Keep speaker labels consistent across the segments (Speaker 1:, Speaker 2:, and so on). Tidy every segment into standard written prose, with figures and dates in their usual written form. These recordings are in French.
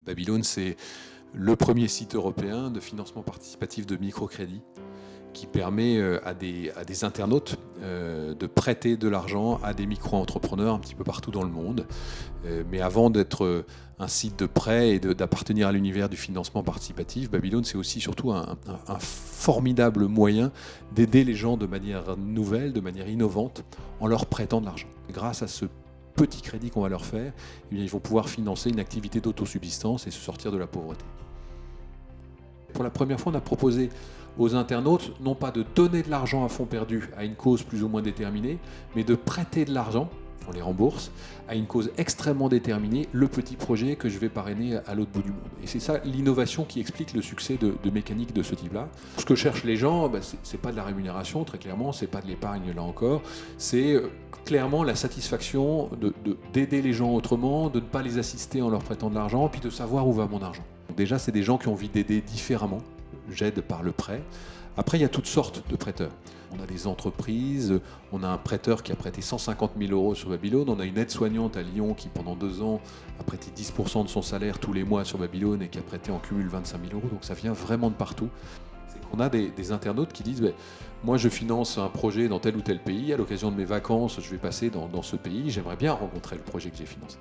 Speaker 1: Babylone, c'est le premier site européen de financement participatif de microcrédit qui permet à des internautes de prêter de l'argent à des micro-entrepreneurs un petit peu partout dans le monde. Mais avant d'être un site de prêt et d'appartenir à l'univers du financement participatif, Babylone, c'est aussi surtout un formidable moyen d'aider les gens de manière nouvelle, de manière innovante, en leur prêtant de l'argent. Grâce à ce petit crédit qu'on va leur faire, eh bien, ils vont pouvoir financer une activité d'autosubsistance et se sortir de la pauvreté. Pour la première fois, on a proposé aux internautes, non pas de donner de l'argent à fonds perdu à une cause plus ou moins déterminée, mais de prêter de l'argent, on les rembourse, à une cause extrêmement déterminée, le petit projet que je vais parrainer à l'autre bout du monde. Et c'est ça l'innovation qui explique le succès de mécaniques de ce type-là. Ce que cherchent les gens, c'est pas de la rémunération, très clairement, c'est pas de l'épargne là encore, c'est clairement la satisfaction d'aider les gens autrement, de ne pas les assister en leur prêtant de l'argent, puis de savoir où va mon argent. Déjà, c'est des gens qui ont envie d'aider différemment. J'aide par le prêt. Après, il y a toutes sortes de prêteurs. On a des entreprises, on a un prêteur qui a prêté 150 000 € sur Babylone, on a une aide-soignante à Lyon qui, pendant 2 ans, a prêté 10% de son salaire tous les mois sur Babylone et qui a prêté en cumul 25 000 €. Donc ça vient vraiment de partout. C'est qu'on a des internautes qui disent moi je finance un projet dans tel ou tel pays, à l'occasion de mes vacances je vais passer dans ce pays, j'aimerais bien rencontrer le projet que j'ai financé.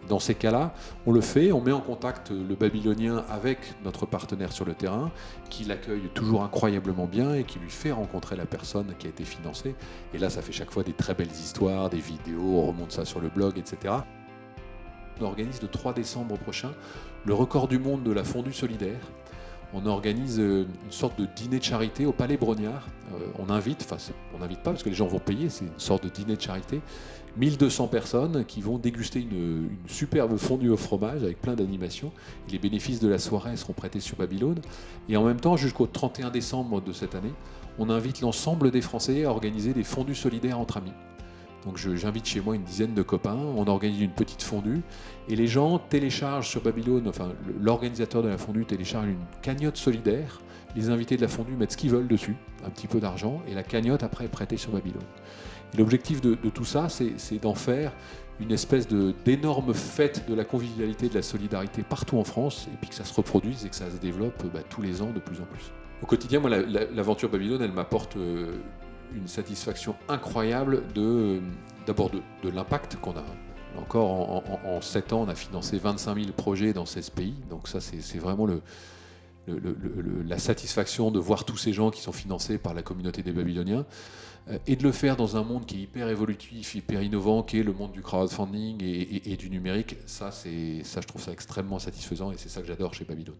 Speaker 1: Dans ces cas-là, on le fait, on met en contact le Babylonien avec notre partenaire sur le terrain, qui l'accueille toujours incroyablement bien et qui lui fait rencontrer la personne qui a été financée. Et là, ça fait chaque fois des très belles histoires, des vidéos, on remonte ça sur le blog, etc. On organise le 3 décembre prochain le record du monde de la fondue solidaire. On organise une sorte de dîner de charité au Palais Brognard. On n'invite pas parce que les gens vont payer, c'est une sorte de dîner de charité. 1200 personnes qui vont déguster une superbe fondue au fromage avec plein d'animations. Les bénéfices de la soirée seront prêtés sur Babylone. Et en même temps, jusqu'au 31 décembre de cette année, on invite l'ensemble des Français à organiser des fondues solidaires entre amis. Donc j'invite chez moi une dizaine de copains, on organise une petite fondue et les gens téléchargent sur Babylone, enfin l'organisateur de la fondue télécharge une cagnotte solidaire, les invités de la fondue mettent ce qu'ils veulent dessus, un petit peu d'argent, et la cagnotte après est prêtée sur Babylone. Et l'objectif de tout ça, c'est d'en faire une espèce d'énorme fête de la convivialité, de la solidarité partout en France, et puis que ça se reproduise et que ça se développe tous les ans de plus en plus. Au quotidien, moi, l'aventure Babylone, elle m'apporte une satisfaction incroyable d'abord de l'impact qu'on a. Encore en 7 ans, on a financé 25 000 projets dans 16 pays. Donc ça, c'est vraiment la satisfaction de voir tous ces gens qui sont financés par la communauté des Babyloniens et de le faire dans un monde qui est hyper évolutif, hyper innovant, qui est le monde du crowdfunding et du numérique. Ça, je trouve ça extrêmement satisfaisant et c'est ça que j'adore chez Babylone.